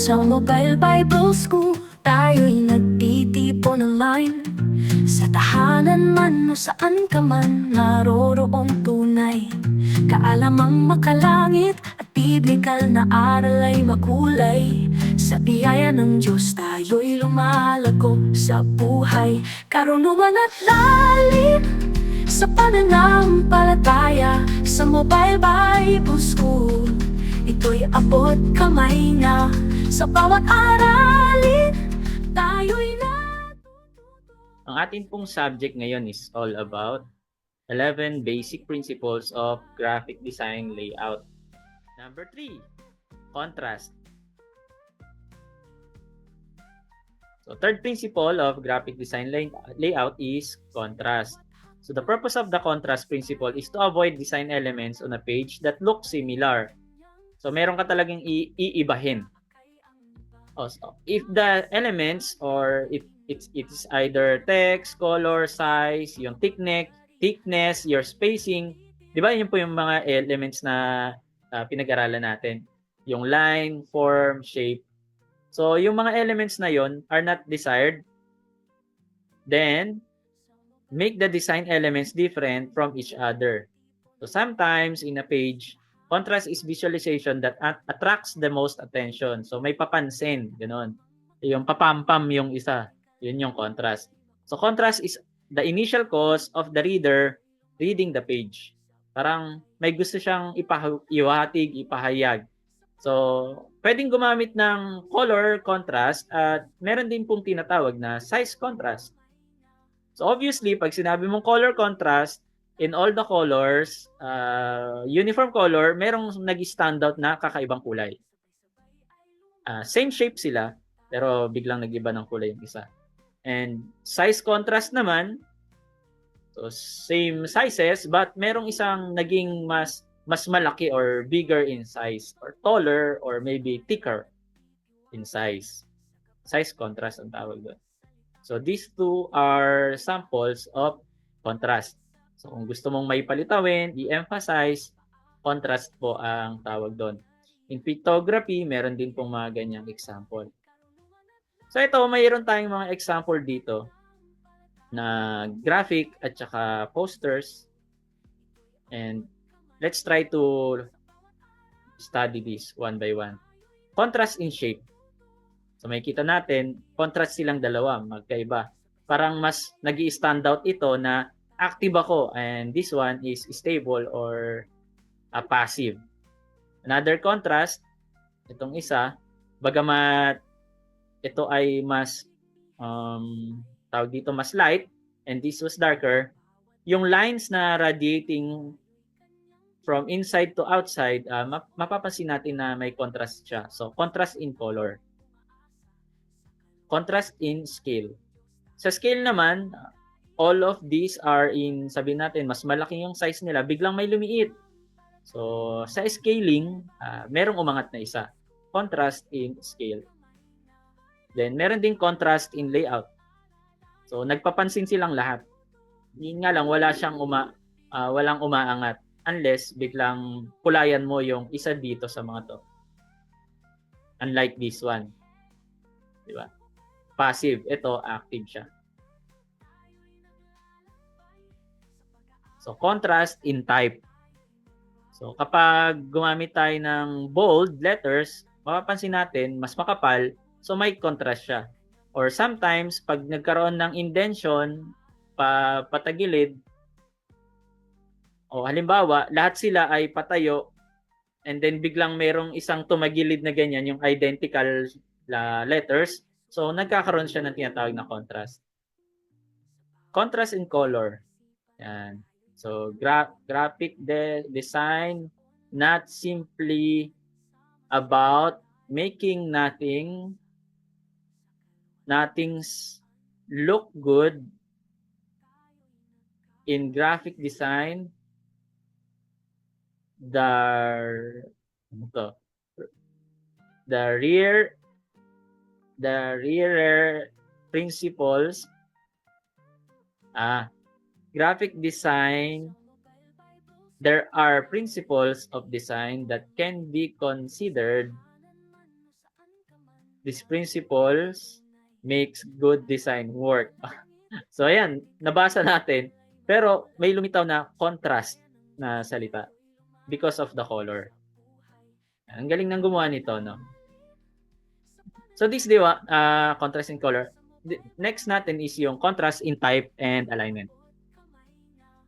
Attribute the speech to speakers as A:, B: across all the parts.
A: Sa Mobile Bible School, tayo'y nagtitipon online. Sa tahanan man o saan ka man, naroroong tunay kaalamang makalangit at biblikal na aral ay makulay. Sa biyaya ng Diyos tayo'y lumalago sa buhay, karunungan at lalim sa pananampalataya. Sa Mobile Bible School, ito'y abot kamay na. Sa bawat aralin, tayo'y
B: Ang atin pong subject ngayon is all about 11 basic principles of graphic design layout. Number 3, contrast. So third principle of graphic design layout is contrast. So the purpose of the contrast principle is to avoid design elements on a page that look similar. So meron ka talagang iibahin. So if the elements or if it's either text, color, size, yung thickness, your spacing, di ba yun po yung mga elements na pinag-aralan natin. Yung line, form, shape. So yung mga elements na yon are not desired, then make the design elements different from each other. So sometimes in a page, contrast is visualization that attracts the most attention. So may papansin, ganoon. Yung papampam yung isa, yun yung contrast. So contrast is the initial cause of the reader reading the page. Parang may gusto siyang iwahatig, ipahayag. So pwedeng gumamit ng color contrast at meron din pong tinatawag na size contrast. So obviously, pag sinabi mong color contrast, in all the colors, uniform color, merong nag-standout na kakaibang kulay. Same shape sila, pero biglang nag-iba ng kulay yung isa. And size contrast naman, so same sizes, but merong isang naging mas malaki or bigger in size, or taller, or maybe thicker in size. Size contrast ang tawag doon. So these two are samples of contrast. So kung gusto mong may palitawin, i-emphasize, contrast po ang tawag doon. In pictography, meron din pong mga ganyang example. So ito, mayroon tayong mga example dito na graphic at saka posters. And let's try to study this one by one. Contrast in shape. So makikita natin, contrast silang dalawa, magkaiba. Parang mas nag-i-stand out ito na active ako and this one is stable or passive. Another contrast, itong isa, bagamat ito ay mas tawag dito mas light and this was darker, yung lines na radiating from inside to outside, mapapansin natin na may contrast siya. So contrast in color. Contrast in scale. Sa scale naman, all of these are in, sabihin natin, mas malaki yung size nila, biglang may lumiit. So, sa scaling, merong umangat na isa. Contrast in scale. Then, meron ding contrast in layout. So, nagpapansin silang lahat. Yun nga lang, walang umaangat unless biglang kulayan mo yung isa dito sa mga to. Unlike this one. Diba? Passive. Ito, active siya. So, contrast in type. So, kapag gumamit tayo ng bold letters, mapapansin natin, mas makapal, so may contrast siya. Or sometimes, pag nagkaroon ng indentation, patagilid, o halimbawa, lahat sila ay patayo, and then biglang merong isang tumagilid na ganyan, yung identical letters, so, nagkakaroon siya ng tinatawag na contrast. Contrast in color. Yan. So, graphic design, not simply about making nothing's look good. In graphic design, the rear principles, graphic design, there are principles of design that can be considered These principles makes good design work. So ayan, nabasa natin. Pero may lumitaw na contrast na salita because of the color. Ang galing ng gumawa nito, no? So this, di ba, contrast in color. Next natin is yung contrast in type and alignment.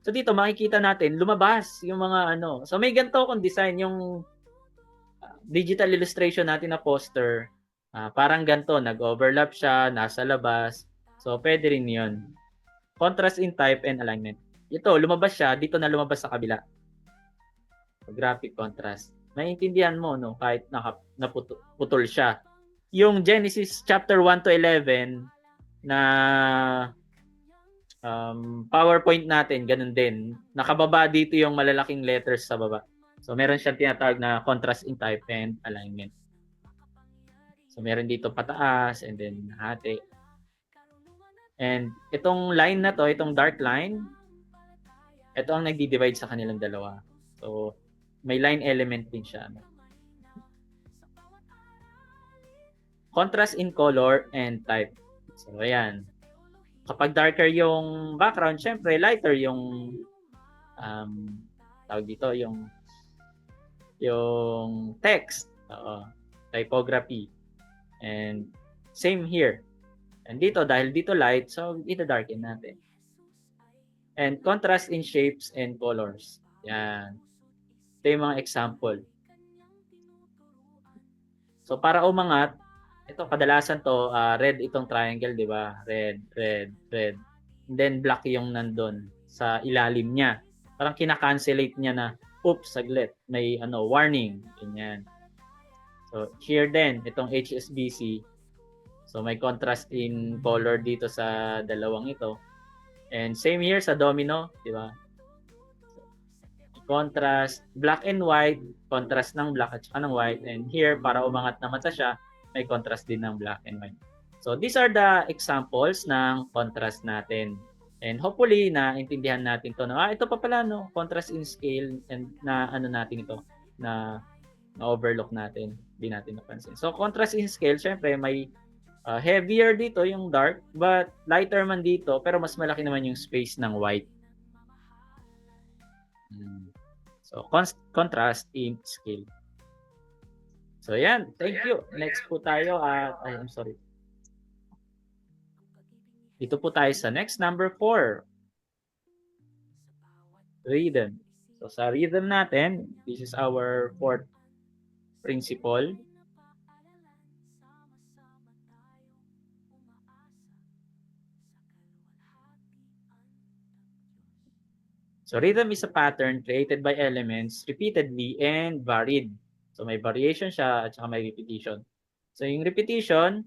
B: So dito makikita natin lumabas yung mga ano. So may ganito akong design yung digital illustration natin na poster. Parang ganito, nag-overlap siya, nasa labas. So pwede rin 'yon. Contrast in type and alignment. Ito, lumabas siya, dito na lumabas sa kabila. So, graphic contrast. Maiintindihan mo, no, kahit naputol siya. Yung Genesis chapter 1 to 11 na PowerPoint natin, ganun din. Nakababa dito yung malalaking letters sa baba. So, meron siyang tinatawag na contrast in type and alignment. So, meron dito pataas and then hati. And itong line na to, itong dark line, ito ang nagdi-divide sa kanilang dalawa. So, may line element din siya. Contrast in color and type. So, ayan. Kapag darker yung background, syempre lighter yung tawag dito, yung text, typography. And same here. And dito, dahil dito light, so ito darken natin. And contrast in shapes and colors. Yan. Ito yung mga example. So, para umangat, ito kadalasan to red itong triangle, di ba? Red, red, red. And then black yung nandun sa ilalim niya. Parang kina-cancellate niya na, oops, saglit, may warning. Ganyan. So here din, itong HSBC. So may contrast in color dito sa dalawang ito. And same here sa domino, di ba? Contrast, black and white, contrast ng black at saka ng white. And here, para umangat na mata siya, may contrast din ng black and white. So these are the examples ng contrast natin. And hopefully naintindihan natin to na ito pa pala no, contrast in scale and na natin ito na overlook natin, hindi natin napansin. So contrast in scale, syempre may heavier dito yung dark but lighter man dito pero mas malaki naman yung space ng white. So contrast in scale. So, yan. Thank you. Next po tayo I'm sorry. Dito po tayo sa next, number 4. Rhythm. So, sa rhythm natin, this is our 4th principle. So, rhythm is a pattern created by elements repeatedly and varied. So, may variation siya at saka may repetition. So, yung repetition,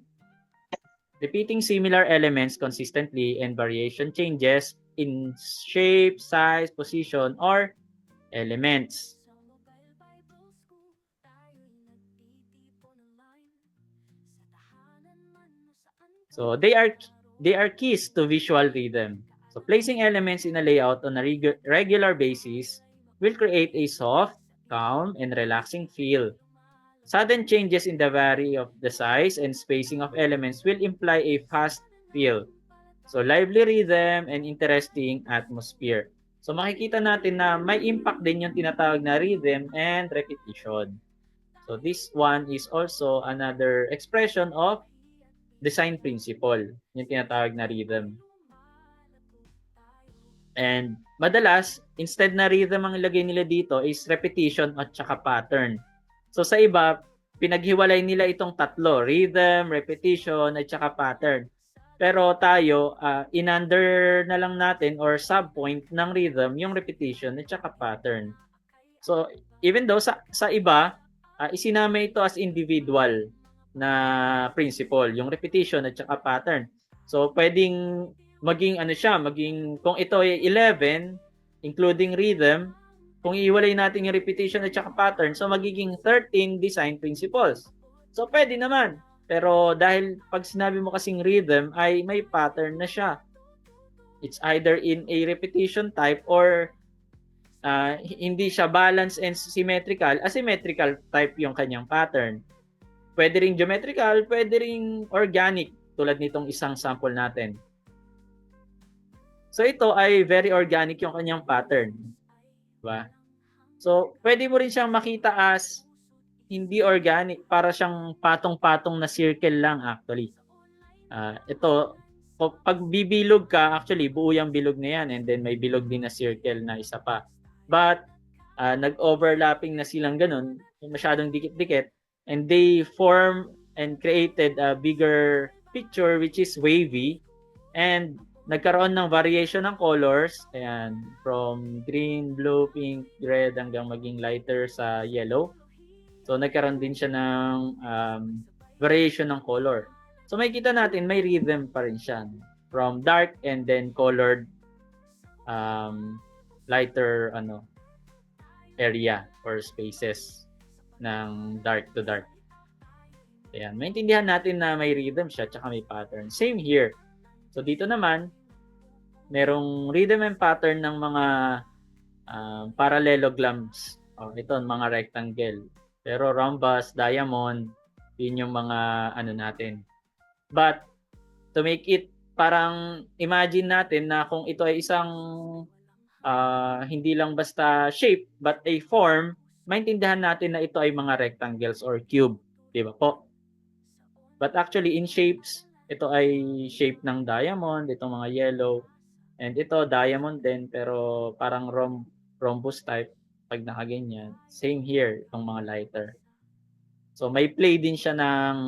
B: repeating similar elements consistently and variation changes in shape, size, position, or elements. So, they are keys to visual rhythm. So, placing elements in a layout on a regular basis will create a soft, calm, and relaxing feel. Sudden changes in the vary of the size and spacing of elements will imply a fast feel. So, lively rhythm and interesting atmosphere. So, makikita natin na may impact din yung tinatawag na rhythm and repetition. So, this one is also another expression of design principle, yung tinatawag na rhythm. And madalas, instead na rhythm ang ilagay nila dito is repetition at saka pattern. So sa iba, pinaghiwalay nila itong tatlo, rhythm, repetition, at saka pattern. Pero tayo, in-under na lang natin or sub-point ng rhythm, yung repetition at saka pattern. So even though sa iba, isinama ito as individual na principle, yung repetition at saka pattern. So pwedeng maging kung ito ay 11, including rhythm, kung iiwalay natin yung repetition at saka pattern, so magiging 13 design principles. So pwede naman. Pero dahil pag sinabi mo kasing rhythm ay may pattern na siya. It's either in a repetition type or hindi siya balanced and symmetrical, asymmetrical type yung kanyang pattern. Pwede ring geometrical, pwede ring organic tulad nitong isang sample natin. So ito ay very organic yung kanyang pattern. Diba? So pwede mo rin siyang makita as hindi organic, para siyang patong-patong na circle lang actually. Ito, pag bibilog ka, actually buo yung bilog na yan, and then may bilog din na circle na isa pa. But nag-overlapping na silang ganun, masyadong dikit-dikit, and they form and created a bigger picture which is wavy, and nagkaroon ng variation ng colors, ayan, from green, blue, pink, red, hanggang maging lighter sa yellow. So nagkaroon din siya ng variation ng color. So makikita natin may rhythm pa rin siya, from dark and then colored lighter area or spaces ng dark to dark. Ayan, maintindihan natin na may rhythm siya tsaka may pattern. Same here. So dito naman, merong rhythm and pattern ng mga parallelograms. Ito, mga rectangle. Pero rhombus, diamond, yun yung mga natin. But to make it, parang imagine natin na kung ito ay isang hindi lang basta shape but a form, maintindihan natin na ito ay mga rectangles or cube, di ba po? But actually in shapes, ito ay shape ng diamond, itong mga yellow, and ito diamond din pero parang rhombus type pag nakaganyan. Same here, itong mga lighter. So may play din siya ng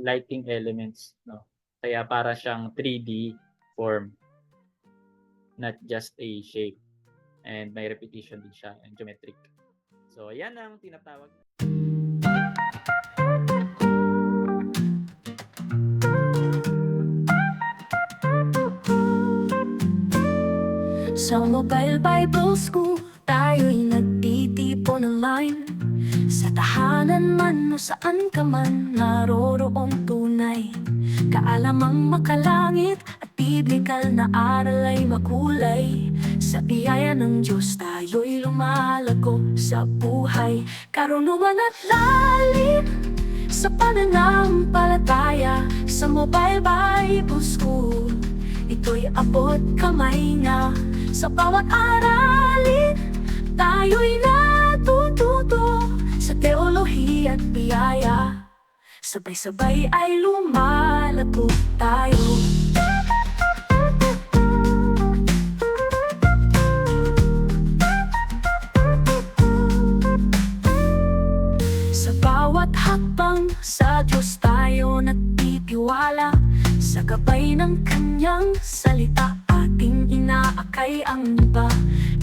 B: lighting elements, no? Kaya para siyang 3D form, not just a shape. And may repetition din siya and geometric. So yan ang tinatawag.
A: Sa Mobile Bible School, tayo'y nagtitipon online. Sa tahanan man o saan ka man, naroroong tunay. Kaalamang makalangit at biblikal na aral ay makulay. Sa biyaya ng Diyos tayo'y lumalago sa buhay. Karunungan at lalim sa pananampalataya. Sa Mobile Bible School, ito'y abot kamay na. Sa bawat aralin, tayo'y natututo sa teolohiya at biyaya. Sabay-sabay ay lumalago tayo. Sa bawat hakbang, sa Diyos tayo nagtitiwala. Sa gabay ng Kanyang salita, ating inaakay ang iba.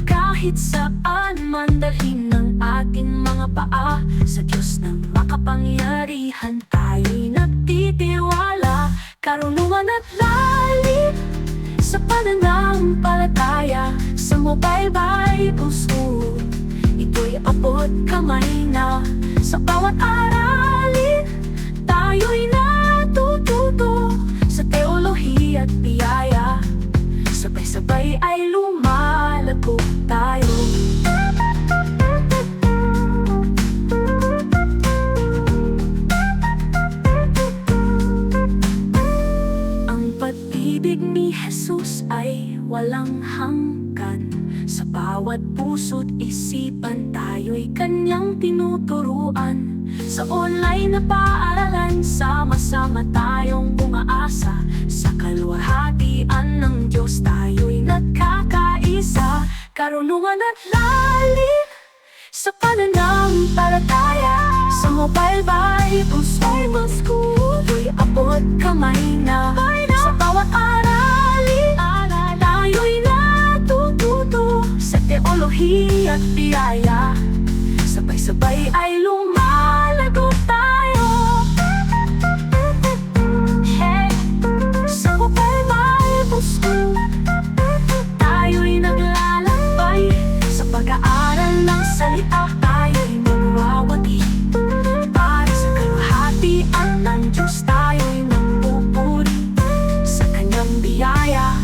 A: Kahit saan man dalhin ng ating mga paa, sa Diyos na makapangyarihan tayo'y nagtitiwala. Karunungan at lalim sa pananampalataya. Sa Mobile Bible School, ito'y abot kamay na. Sa bawat aralin, tayo'y natututo sa teolohiya at biyaya. Sabay-sabay ay lumalago tayo. Ang pag-ibig ni Jesus ay walang hanggan. Sa bawat puso't isipan, tayo'y Kanyang tinuturuan. Sa online na paaralan, sama-sama tayong umaasa. Sa kaluwalhatian ng Diyos, tayo'y nagkakaisa. Karunungan at lalim sa pananampalataya. Sa Mobile Bible School, ito'y abot kamay na. Sa bawat aralin, tayo'y natututo sa teolohiya at biyaya. Sabay-sabay ay lumalago tayo. Hey, sa Mobile Bible School, tayo'y naglalakbay. Sa pag-aaral ng salita, tayo'y magwawagi. Para sa kaluwalhatian ng Diyos, tayo'y nagpupuri. Sa Kanyang biyaya,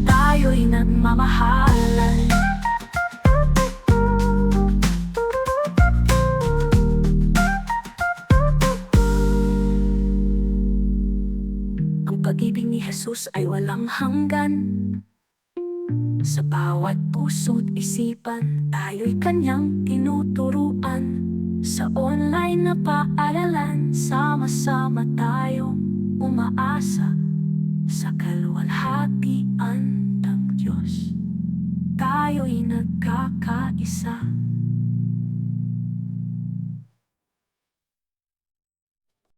A: tayo'y nagmamahalan. pag-ibig ni Jesus ay walang hanggan. Sa bawat puso't isipan, tayo'y kanyang tinuturuan. Sa online na paaralan, sama-sama tayong umaasa sa kaluwalhatian ng Diyos. Tayo'y nagkakaisa